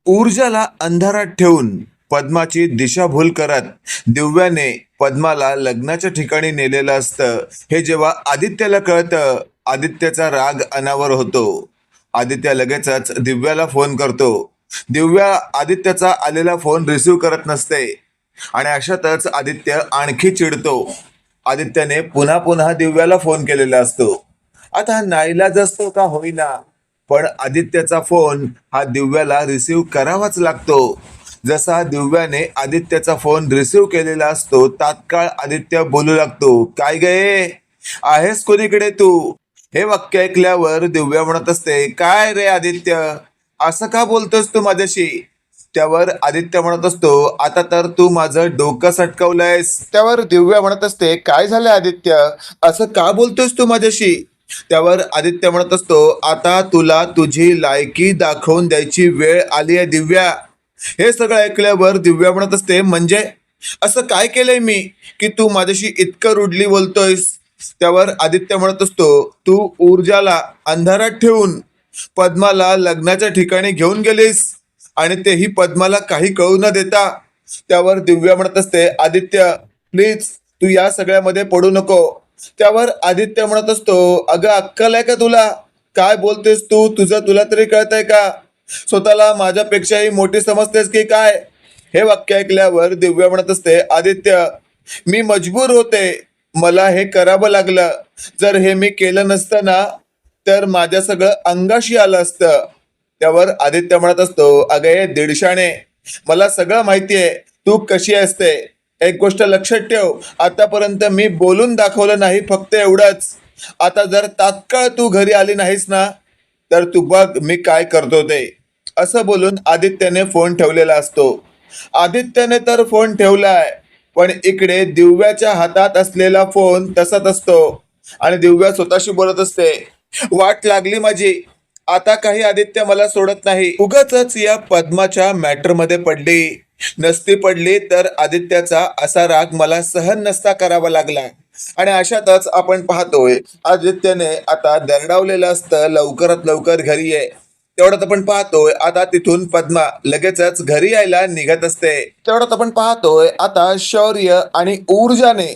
ऊर्जाला अंधारात ठेवून पद्माची दिशाभूल करत दिव्याने पद्माला लग्नाच्या ठिकाणी नेलेलं असतं. हे जेव्हा आदित्यला कळतं, आदित्यचा राग अनावर होतो. आदित्य लगेचच दिव्याला फोन करतो. दिव्या आदित्यचा आलेला फोन रिसीव्ह करत नसते आणि अशातच आदित्य आणखी चिडतो. आदित्यने पुन्हा पुन्हा दिव्याला फोन केलेला असतो. आता नाईलाज असतो का होईना, पण आदित्यचा फोन हा दिव्याला रिसीव्ह करावाच लागतो. जसा दिव्याने आदित्यचा फोन रिसीव्ह केलेला असतो, तात्काळ आदित्य बोलू लागतो, काय गे आहेस कोणीकडे तू? हे वाक्य ऐकल्यावर दिव्या म्हणत असते, काय रे आदित्य, असं का बोलतोस तू माझ्याशी? त्यावर आदित्य म्हणत असतो, आता तर तू माझं डोकं सटकवलंयस. त्यावर दिव्या म्हणत असते, काय झालं आदित्य, असं का बोलतोस तू माझ्याशी? त्यावर आदित्य म्हणत असतो, आता तुला तुझी लायकी दाखवून द्यायची वेळ आली आहे दिव्या. हे सगळं ऐकल्यावर दिव्या म्हणत असते, म्हणजे असं काय केलंय मी की तू माझ्याशी इतकं रुडली बोलतोयस? त्यावर आदित्य म्हणत असतो, तू ऊर्जाला अंधारात ठेवून पद्माला लग्नाच्या ठिकाणी घेऊन गेलीस आणि तेही पद्माला काही कळू न देता. त्यावर दिव्या म्हणत असते, आदित्य प्लीज तू या सगळ्यामध्ये पडू नको. त्यावर आदित्य म्हणत असतो, अगं अक्कल आहे का तुला? काय बोलतेस तू? तुला तरी कळतंय का? स्वतःला माझ्यापेक्षाही मोठी समजतेस की काय? हे वाक्य ऐकल्यावर दिव्या म्हणत असते, आदित्य मी मजबूर होते, मला हे करावं लागलं. जर हे मी केलं नसतं ना तर माझ्या सगळं अंगाशी आलं असतं. त्यावर आदित्य म्हणत असतो, अगं हे दीडशाने, मला सगळं माहितीये तू कशी असते. एक गोष्ट लक्षात ठेव, आतापर्यंत मी बोलून दाखवलं नाही, फक्त एवढंच. आता जर तात्काळ तू घरी आली नाहीस ना तर तू बघ मी काय करतो ते. असं बोलून आदित्यने फोन ठेवलेला असतो. आदित्यने तर फोन ठेवलाय, पण इकडे दिव्याच्या हातात असलेला फोन तसाच असतो आणि दिव्या स्वतःशी बोलत असते, वाट लागली माझी, आता काही आदित्य मला सोडत नाही. उगाचच या पद्माच्या मॅटर मध्ये पडली, नसती पडली तर आदित्याचा असा राग मला सहन नसता करावा लागला. आणि अशातच आपण पाहतोय आदित्यने आता दरडावलेलं असतं, लवकरात लवकर घरी ये. तेवढ्यात आपण पाहतोय आता तिथून पद्मा लगेचच घरी यायला निघत असते. तेवढ्यात आपण पाहतोय आता शौर्य आणि ऊर्जाने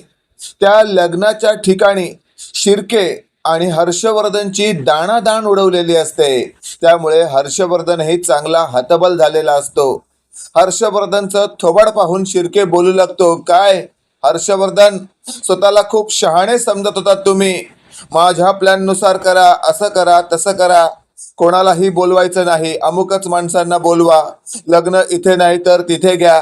त्या लग्नाच्या ठिकाणी शिर्के आणि हर्षवर्धनची दाणादाण उडवलेली असते. त्यामुळे हर्षवर्धन हे चांगला हतबल झालेला असतो. हर्षवर्धनचं थोबाड पाहून शिर्के बोलू लागतो, काय हर्षवर्धन, स्वतःला खूप शहाणे समजत होता तुम्ही. माझ्या प्लॅन नुसार करा, असं करा तसं करा, कोणालाही बोलवायचं नाही, अमुकच माणसांना बोलवा, लग्न इथे नाही तर तिथे घ्या,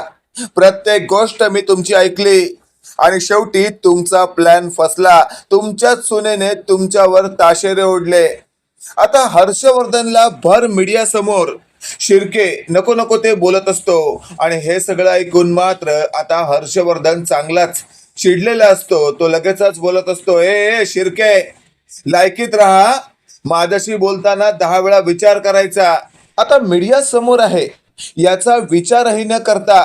प्रत्येक गोष्ट मी तुमची ऐकली आणि शेवटी तुमचा प्लॅन फसला. तुमच्याच सुनेने तुमच्यावर ताशेरे ओढले. आता हर्षवर्धनला भर मीडिया समोर शिर्के नको नको ते बोलत असतो आणि हे सगळं ऐकून मात्र आता हर्षवर्धन चांगलाच चिडलेला असतो. तो लगेचच बोलत असतो, ए शिर्के, लायकीत राहा, माझ्याशी बोलताना 10 वेळा विचार करायचा. आता मीडिया समोर आहे याचा विचारही न करता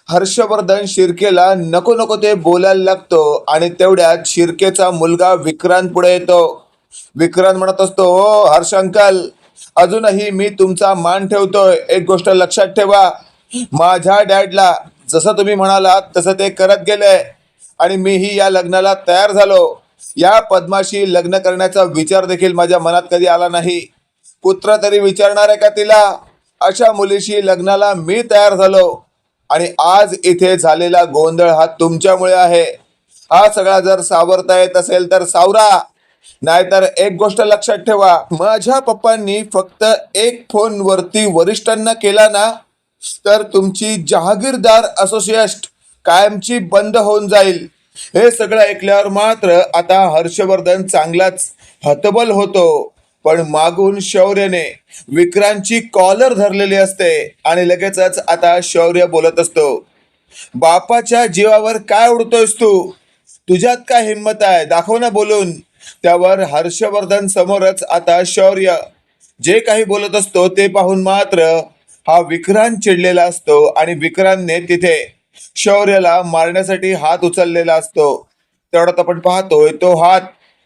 हर्षवर्धन शिर्केला नको नको ते बोलायला लागतो आणि तेवढ्यात शिर्केचा मुलगा विक्रांत पुढे येतो. विक्रांत म्हणत असतो, हो हर्ष अंकल, अजूनही मी तुमचा मान ठेवतोय, एक गोष्ट लक्षात ठेवा, माझ्या डॅडला जसं तुम्ही म्हणालात तसं ते करत गेले आणि मीही या लग्नाला तयार झालो. या पद्माशी लग्न करण्याचा विचार देखील माझ्या मनात कधी आला नाही. पुत्र तरी विचारणार आहे का तिला? अशा मुलीशी लग्नाला मी तयार झालो आणि आज इथे झालेला गोंधळ हा तुमच्यामुळे आहे. हा सगळा जर सावरता येत असेल तर सावरा, नाहीतर एक गोष्ट लक्षात ठेवा, माझ्या पप्पांनी फक्त एक फोन वरती वरिष्ठांना केला ना तर तुमची जहागीरदार असोसिएट कायमची बंद होऊन जाईल. हे सगळं ऐकल्यावर मात्र आता हर्षवर्धन चांगलाच हतबल होतो, पण मागून शौर्यने विक्रांतची कॉलर धरलेली असते आणि लगेचच आता शौर्य बोलत असतो, बापाच्या जीवावर काय उडतोयस तू? तुझ्यात काय हिंमत आहे, दाखव ना बोलून. त्यावर हर्षवर्धन समोरच आता शौर्य जे काही बोलत असतो ते पाहून मात्र हा विक्रांत चिडलेला असतो आणि विक्रांतने तिथे शौर्याला मारण्यासाठी हात उचललेला असतो. तेवढ्यात आपण पाहतोय तो हात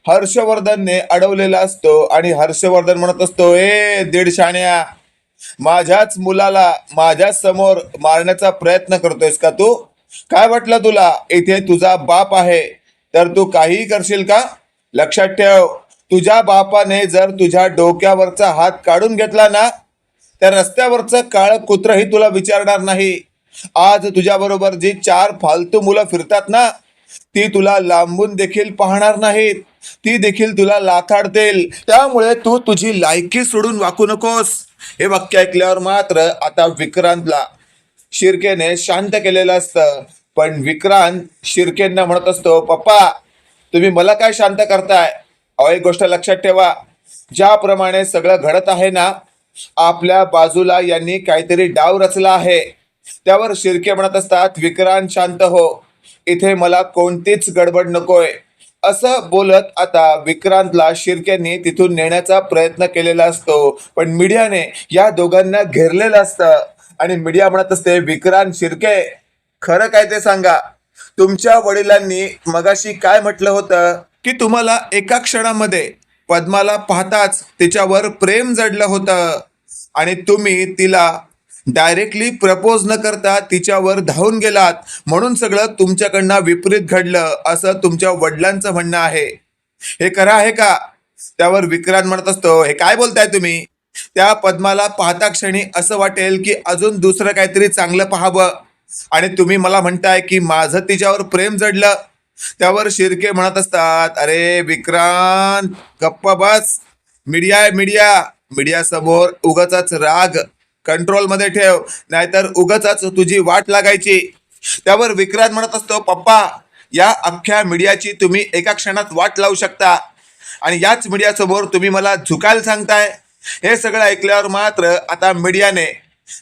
हर्षवर्धनने अडवलेला असतो आणि हर्षवर्धन म्हणत असतो, ए दीडशाण्या, माझ्याच मुलाला माझ्या समोर मारण्याचा प्रयत्न करतोयस का तू? काय वाटलं तुला इथे तुझा बाप आहे तर तू काहीही करशील का? लक्षात ठेव, तुझ्या बापाने जर तुझ्या डोक्यावरचा हात काढून घेतला ना, त्या रस्त्यावरचं काळं कुत्रही तुला विचारणार नाही. आज तुझ्या बरोबर जी 4 फालतू मुलं फिरतात ना, ती तुला लांबून देखील पाहणार नाहीत. ती देखील तुला लाथाडतील. त्यामुळे तू तुझी लायकी सोडून वाकू नकोस. हे वाक्य ऐकल्यावर मात्र आता विक्रांतला शिर्केने शांत केलेलं असतं. पण विक्रांत शिर्केंना म्हणत असतो, पप्पा तुम्ही मला काय शांत करताय? अहो एक गोष्ट लक्षात ठेवा, ज्याप्रमाणे सगळं घडत आहे ना, आपल्या बाजूला यांनी काहीतरी डाव रचला आहे. त्यावर शिर्के म्हणत असतात, विक्रांत शांत हो, इथे मला कोणतीच गडबड नकोय. असं बोलत आता विक्रांतला शिर्केंनी तिथून नेण्याचा प्रयत्न केलेला असतो. पण मीडियाने या दोघांना घेरलेलं असतं आणि मीडिया म्हणत असते, विक्रांत शिर्के खरं काय ते सांगा. तुमच्या वडिलांनी मगाशी काय म्हटलं होतं की तुम्हाला एका क्षणामध्ये पद्माला पाहताच तिच्यावर प्रेम जडलं होतं आणि तुम्ही तिला डायरेक्टली प्रपोज न करता तिच्यावर धावून गेलात, म्हणून सगळं तुमच्याकडनं विपरीत घडलं असं तुमच्या वडिलांचं म्हणणं आहे. हे खरं आहे का? त्यावर विक्रांत म्हणत असतो, हे काय बोलताय तुम्ही? त्या पद्माला पाहता क्षणी असं वाटेल की अजून दुसरं काहीतरी चांगलं पाहावं आणि तुम्ही मला म्हणताय की माझं तिच्यावर प्रेम जडलं. त्यावर शिर्के म्हणत असतात, अरे विक्रांत गप्पा बस. मीडिया आहे मीडिया. मीडिया समोर उगाच राग कंट्रोल मध्ये ठेव, नाहीतर उगाच तुझी वाट लागायची. त्यावर विक्रांत म्हणत असतो, पप्पा या अख्ख्या मीडियाची तुम्ही एका क्षणात वाट लावू शकता आणि याच मीडिया समोर तुम्ही मला झुकायला सांगताय. हे सगळं ऐकल्यावर मात्र आता मीडियाने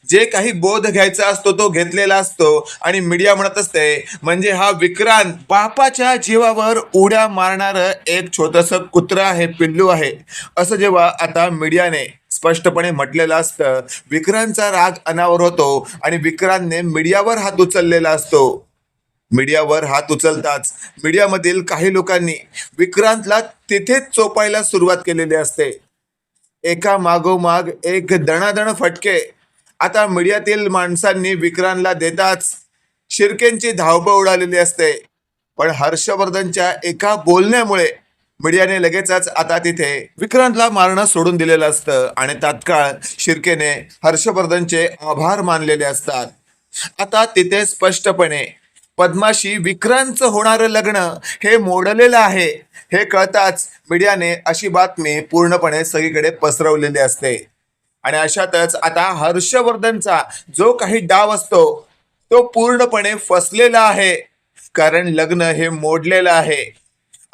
जे काही बोध घ्यायचा असतो तो घेतलेला असतो आणि मीडिया म्हणत असते, म्हणजे हा विक्रांत बापाच्या जीवावर उड्या मारणार एक छोटस कुत्र आहे, पिल्लू आहे, असं जेव्हा आता मीडियाने स्पष्टपणे म्हटलेलं असतं. विक्रांतचा राग अनावर होतो आणि विक्रांतने मीडियावर हात उचललेला असतो. मीडियावर हात उचलताच मीडियामधील काही लोकांनी विक्रांतला तिथेच चोपायला सुरुवात केलेली असते. एका मागोमाग एक दणादण फटके आता मीडियातील माणसांनी विक्रांतला देताच शिर्केंची धावपळ उडालेली असते. पण हर्षवर्धनच्या एका बोलण्यामुळे मीडियाने लगेचच आता तिथे विक्रांतला मारणं सोडून दिलेलं असतं आणि तात्काळ शिर्केने हर्षवर्धनचे आभार मानलेले असतात. आता तिथे स्पष्टपणे पद्माशी विक्रांतचं होणारं लग्न हे मोडलेलं आहे हे कळताच मीडियाने अशी बातमी पूर्णपणे सगळीकडे पसरवलेली असते. आणि अशातच आता हर्षवर्धनचा जो काही डाव असतो तो पूर्णपणे फसलेला आहे, कारण लग्न हे मोडलेलं आहे.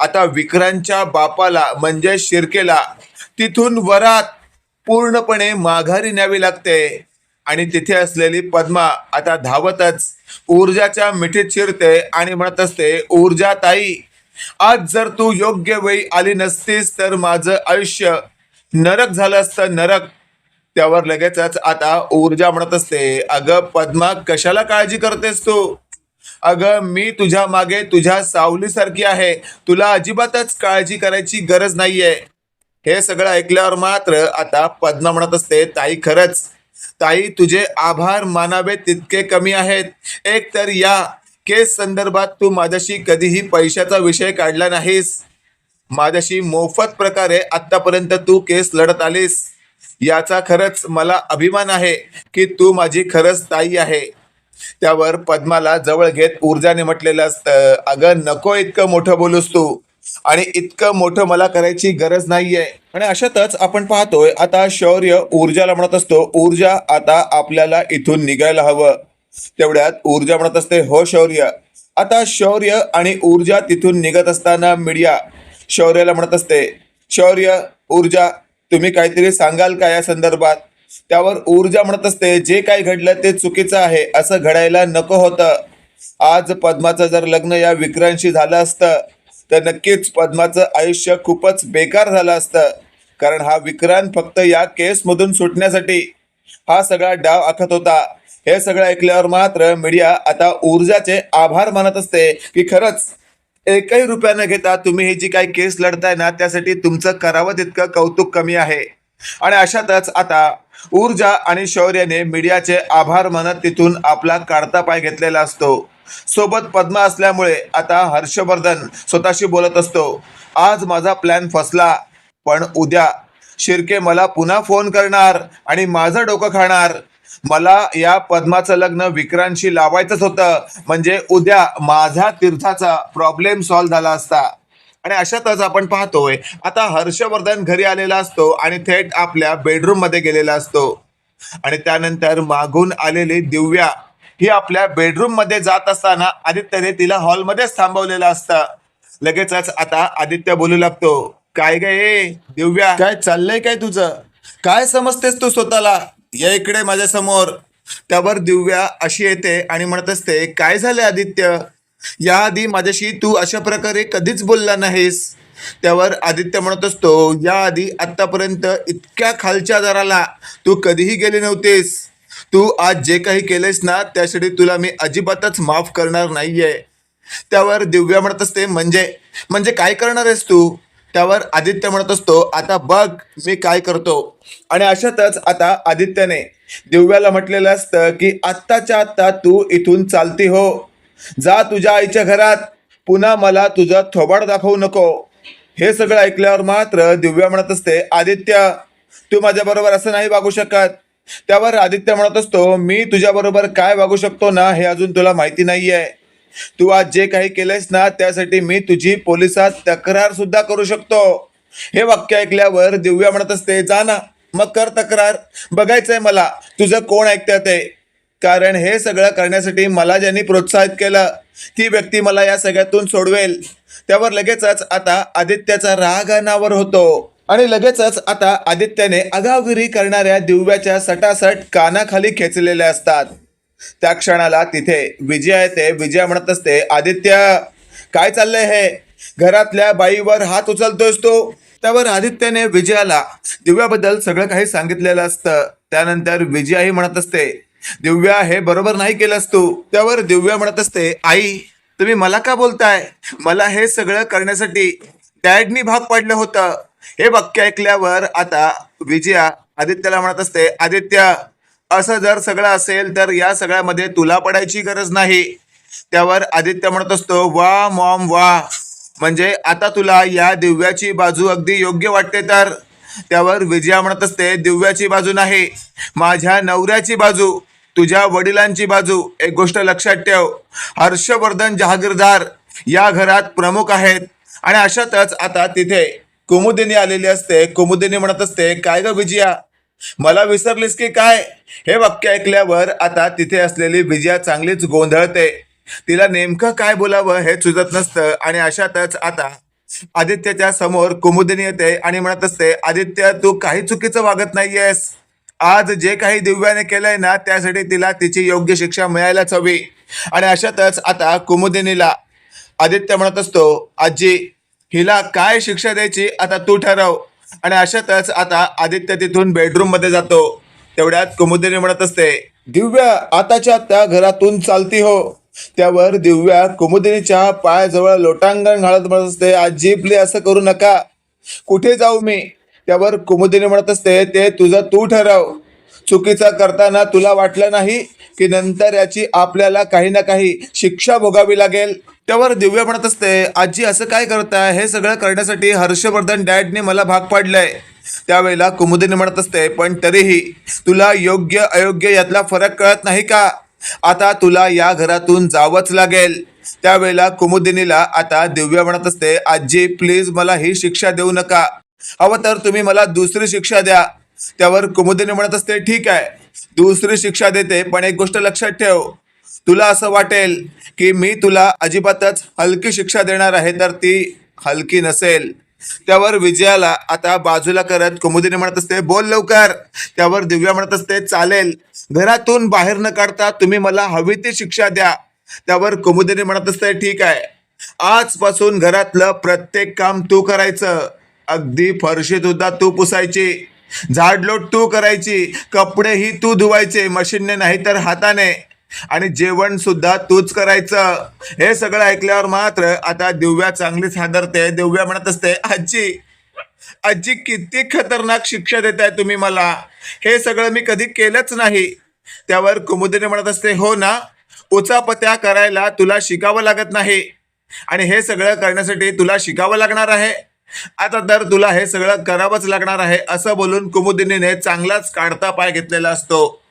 आता विक्रांतच्या बापाला म्हणजे शिर्केला तिथून वरात पूर्णपणे माघारी न्यावी लागते आणि तिथे असलेली पद्मा आता धावतच ऊर्जाच्या मिठीत शिरते आणि म्हणत असते, ऊर्जा ताई, आज जर तू योग्य वेळी आली नसतीस तर माझं आयुष्य नरक झालं असतं, नरक. त्यावर लगेचच आता ऊर्जा म्हणत असते, अगं पद्मा कशाला काळजी करतेस तू? अगं मी तुझ्या मागे तुझ्या सावलीसारखी आहे, तुला अजिबातच काळजी करायची गरज नाहीये. हे सगळं ऐकल्यावर मात्र आता पद्मा म्हणत असते, ताई खरंच, ताई तुझे आभार मानावे तितके कमी आहेत. एक तर या केस संदर्भात तू माझ्याशी कधीही पैशाचा विषय काढला नाहीस. माझ्याशी मोफत प्रकारे आतापर्यंत तू केस लढत आलीस. याचा खरंच मला अभिमान आहे की तू माझी खरंच ताई आहे. त्यावर पद्माला जवळ घेत ऊर्जाने म्हटलेलं असतं, अगं नको इतकं मोठं बोलूस तू आणि इतकं मोठं मला करायची गरज नाहीये. आणि अशातच आपण पाहतोय आता शौर्य ऊर्जाला म्हणत असतो, ऊर्जा आता आपल्याला इथून निघायला हवं. तेवढ्यात ऊर्जा म्हणत असते, हो शौर्य. आता शौर्य आणि ऊर्जा तिथून निघत असताना मीडिया शौर्याला म्हणत असते, शौर्य, ऊर्जा तुम्ही काहीतरी सांगाल का या संदर्भात? त्यावर ऊर्जा म्हणत असते, जे काही घडलं ते चुकीचं आहे, असं घडायला नको होतं. आज पद्माचं जर लग्न या विक्रांतशी झालं असतं तर नक्कीच पद्माचं आयुष्य खूपच बेकार झालं असतं, कारण हा विक्रांत फक्त या केसमधून सुटण्यासाठी हा सगळा डाव आखत होता. हे सगळं ऐकल्यावर मात्र मीडिया आता ऊर्जाचे आभार मानत असते की खरंच एकही रुपया न घेता तुम्ही ही जी काही केस लढताय ना, त्यासाठी तुमचं करावं तितकं कौतुक कमी आहे. आणि अशातच आता ऊर्जा आणि शौर्याने मीडियाचे आभार मानत तिथून आपला काढता पाय घेतलेला असतो. सोबत पद्मा असल्यामुळे आता हर्षवर्धन स्वतःशी बोलत असतो. आज माझा प्लॅन फसला, पण उद्या शिर्के मला पुन्हा फोन करणार आणि माझं डोकं खाणार. मला या पद्माचं लग्न विक्रांतशी लावायचंच होतं, म्हणजे उद्या माझा तीर्थाचा प्रॉब्लेम सॉल्व्ह झाला असता. आणि अशातच आपण पाहतोय आता हर्षवर्धन घरी आलेला असतो आणि थेट आपल्या बेडरूम मध्ये गेलेला असतो. आणि त्यानंतर मागून आलेली दिव्या ही आपल्या बेडरूम मध्ये जात असताना आदित्यने तिला हॉलमध्येच थांबवलेलं असतं. लगेचच आता आदित्य बोलू लागतो, काय गे दिव्या, काय चाललंय काय तुझं? काय समजतेस तू स्वतःला? या इकडे माझ्या समोर. त्यावर दिव्या अशी येते आणि म्हणत असते, काय झालं आदित्य? याआधी माझ्याशी तू अशा प्रकारे कधीच बोलला नाहीस. त्यावर आदित्य म्हणत असतो, याआधी आतापर्यंत इतक्या खालच्या दराला तू कधीही गेली नव्हतीस. तू आज जे काही केलेस ना त्यासाठी तुला मी अजिबातच माफ करणार नाहीये. त्यावर दिव्या म्हणत असते, म्हणजे म्हणजे काय करणार आहेस तू? त्यावर आदित्य म्हणत असतो, आता बघ मी काय करतो. आणि अशातच आता आदित्यने दिव्याला म्हटलेलं असतं की आत्ताच्या आत्ता तू इथून चालती हो, जा तुझ्या आईच्या घरात, पुन्हा मला तुझं थोबाड दाखवू नको. हे सगळं ऐकल्यावर मात्र दिव्या म्हणत असते, आदित्य तू माझ्या बरोबर असं नाही वागू शकत. त्यावर आदित्य म्हणत असतो, मी तुझ्या बरोबर काय वागू शकतो ना हे अजून तुला माहिती नाहीये. तू आज जे काही केलंयस ना त्यासाठी मी तुझी पोलिसात तक्रार सुद्धा करू शकतो. हे वाक्य ऐकल्यावर दिव्या म्हणत असते, जा ना मग कर तक्रार, बघायचंय मला तुझं कोण ऐकतं ते. कारण हे सगळं करण्यासाठी मला ज्यांनी प्रोत्साहित केलं ती व्यक्ती मला या सगळ्यातून सोडवेल. त्यावर लगेचच आता आदित्याचा राग अनावर होतो आणि लगेचच आता आदित्याने आगावगिरी करणाऱ्या दिव्याच्या सटासट कानाखाली खेचलेल्या असतात. त्या क्षणाला तिथे विजया येते. विजया म्हणत असते, आदित्य काय चाललंय हे? घरातल्या बाईवर हात उचलतोयस तू? त्यावर आदित्यने विजयाला दिव्याबद्दल सगळं काही सांगितलेलं असतं. त्यानंतर विजया ही म्हणत असते, दिव्या हे बरोबर नाही केलंस तू. त्यावर दिव्या म्हणत असते, आई तुम्ही मला का बोलताय? मला हे सगळं करण्यासाठी डॅडनी भाग पाडलं होतं. हे वाक्य ऐकल्यावर आता विजया आदित्यला म्हणत असते, आदित्य असं जर सगळं असेल तर या सगळ्यामध्ये तुला पडायची गरज नाही. त्यावर आदित्य म्हणत असतो, वा मॉम वा, म्हणजे आता तुला या दिव्याची बाजू अगदी योग्य वाटते तर? त्यावर विजया म्हणत असते, दिव्याची बाजू नाही, माझ्या नवऱ्याची बाजू, तुझ्या वडिलांची बाजू. एक गोष्ट लक्षात ठेव, हर्षवर्धन जहागीरदार या घरात प्रमुख आहेत. आणि अशातच आता तिथे कुमुदिनी आलेली असते. कुमुदिनी म्हणत असते, काय ग विजया, मला विसरलीस की काय? हे वाक्य ऐकल्यावर आता तिथे असलेली विजया चांगलीच गोंधळते. तिला नेमकं काय बोलावं हे सुचत नसतं. आणि अशातच आता आदित्यच्या समोर कुमुदिनी येते आणि म्हणत असते, आदित्य तू काही चुकीचं वागत नाहीयेस. आज जे काही दिव्याने केलंय ना त्यासाठी तिला तिची योग्य शिक्षा मिळायलाच हवी. आणि अशातच आता कुमुदिनीला आदित्य म्हणत असतो, आजी हिला काय शिक्षा द्यायची आता तू ठरव. आणि अशातच आता आदित्य तिथून बेडरूम मध्ये जातो. तेवढ्यात कुमुदिनी म्हणत असते, दिव्या आताच्या त्या घरातून चालती हो. त्यावर दिव्या कुमुदिनीच्या पायाजवळ लोटांगण घालत म्हणत असते, आजी प्लीज असं करू नका, कुठे जाऊ मी? त्यावर कुमुदिनी म्हणत असते, ते तुझं तू ठरव. चुकीचं करताना तुला वाटलं नाही की नंतर याची आपल्याला काही ना काही शिक्षा भोगावी लागेल? त्यावर दिव्या म्हणत असते, आजी असं काय करताय? हे सगळं करण्यासाठी हर्षवर्धन डॅडने मला भाग पाडलंय. त्यावेळेला कुमुदिनी म्हणत असते, पण तरीही तुला योग्य अयोग्य यातला फरक कळत नाही का? आता तुला या घरातून जावंच लागेल. त्यावेळेला कुमुदिनीला आता दिव्या म्हणत असते, आजी प्लीज मला ही शिक्षा देऊ नका, हवं तर तुम्ही मला दुसरी शिक्षा द्या. त्यावर कुमुदिनी म्हणत असते, ठीक आहे दुसरी शिक्षा देते, पण एक गोष्ट लक्षात ठेव, तुला असं वाटेल की मी तुला अजिबातच हलकी शिक्षा देणार आहे तर ती हलकी नसेल. त्यावर विजयाला आता बाजूला करत कुमुदिनी म्हणत असते, बोल लवकर. त्यावर दिव्या म्हणत असते, चालेल, घरातून बाहेर न काढता तुम्ही मला हवी ती शिक्षा द्या. त्यावर कुमुदिनी म्हणत असते, ठीक आहे, आजपासून घरातलं प्रत्येक काम तू करायचं, अगदी फरशी सुद्धा तू पुसायची, झाडलोट तू करायची, कपडेही तू धुवायचे मशीनने नाही तर हाताने, आणि जेवण सुद्धा तूच करायचं. हे सगळं ऐकल्यावर मात्र आता दिव्या चांगलीच हादरते. दिव्या म्हणत असते, आजी आजी किती खतरनाक शिक्षा देताय तुम्ही मला. हे सगळं मी कधी केलंच नाही. त्यावर कुमुदिनी म्हणत असते, हो ना, उचापत्या करायला तुला शिकावं लागत नाही आणि हे सगळं करण्यासाठी तुला शिकावं लागणार आहे. आता तर तुला हे सगळं करावंच लागणार आहे, असं बोलून कुमुदिनीने चांगलाच काढता पाय घेतलेला असतो.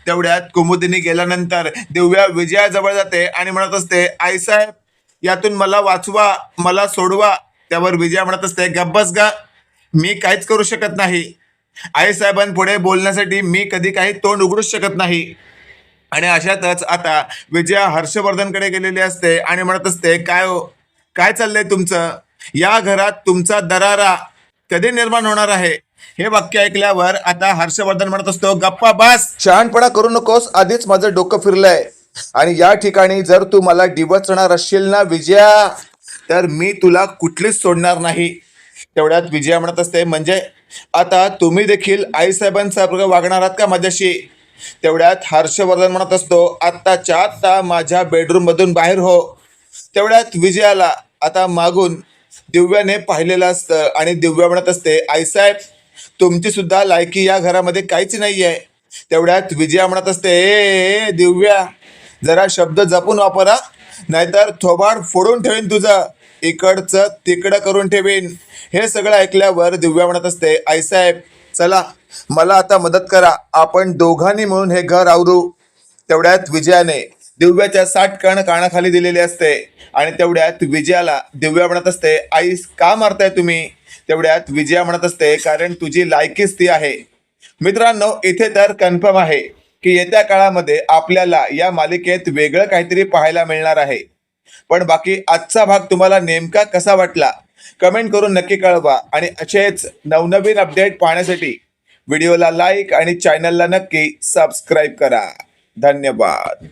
तेवढ्यात कुमुदिनी गेल्यानंतर दिव्या विजयाजवळ जाते आणि म्हणत असते, आईसाहेब यातून मला वाचवा, मला सोडवा. त्यावर विजया म्हणत असते, गब्बस गा, मी काहीच करू शकत नाही. आईसाहेबांपुढे बोलण्यासाठी मी कधी काही तोंड उघडूच शकत नाही. आणि अशातच आता विजया हर्षवर्धनकडे गेलेली असते आणि म्हणत असते, काय हो, काय चाललंय तुमचं? या घरात तुमचा दरारा कधी निर्माण होणार आहे? हे वाक्य ऐकल्यावर आता हर्षवर्धन म्हणत असतो, गप्पा बस, शहाणपणा करू नकोस, आधीच माझं डोकं फिरलंय. आणि या ठिकाणी जर तू मला डिवचणार असशील ना विजया, तर मी तुला कुठलीच सोडणार नाही. तेवढ्यात विजया म्हणत असते, म्हणजे आता तुम्ही देखील आईसाहेबांसारखं वागणार आहात का माझ्याशी? तेवढ्यात हर्षवर्धन म्हणत असतो, आत्ताच्या आत्ता माझ्या बेडरूम मधून बाहेर हो. तेवढ्यात विजयाला आता मागून दिव्याने पाहिलेलं असतं आणि दिव्या म्हणत असते, आईसाहेब तुमची सुद्धा लायकी या घरामध्ये काहीच नाही आहे. तेवढ्यात विजया म्हणत असते, ए दिव्या, जरा शब्द जपून वापरा, नाहीतर थोबाड फोडून ठेवीन तुझं, इकडचं तिकडं करून ठेवीन. हे सगळं ऐकल्यावर दिव्या म्हणत असते, आईसाहेब चला, मला आता मदत करा, आपण दोघांनी मिळून हे घर आवरू. तेवढ्यात विजयाने दिव्याच्या साटकण कानाखाली दिलेली असते आणि तेवढ्यात विजयाला दिव्या म्हणत असते, आई का मारताय तुम्ही? तेवढ्यात विजया म्हणत असते, कारण तुझी लायकीच ती आहे. मित्रांनो, इथे तर कन्फर्म आहे की येत्या काळामध्ये आपल्याला या मालिकेत वेगळं काहीतरी पाहायला मिळणार आहे. पण बाकी आजचा भाग तुम्हाला नेमका कसा वाटला कमेंट करून नक्की कळवा आणि असेच नवनवीन अपडेट पाहण्यासाठी व्हिडिओला लाईक आणि चॅनलला नक्की सबस्क्राईब करा. धन्यवाद.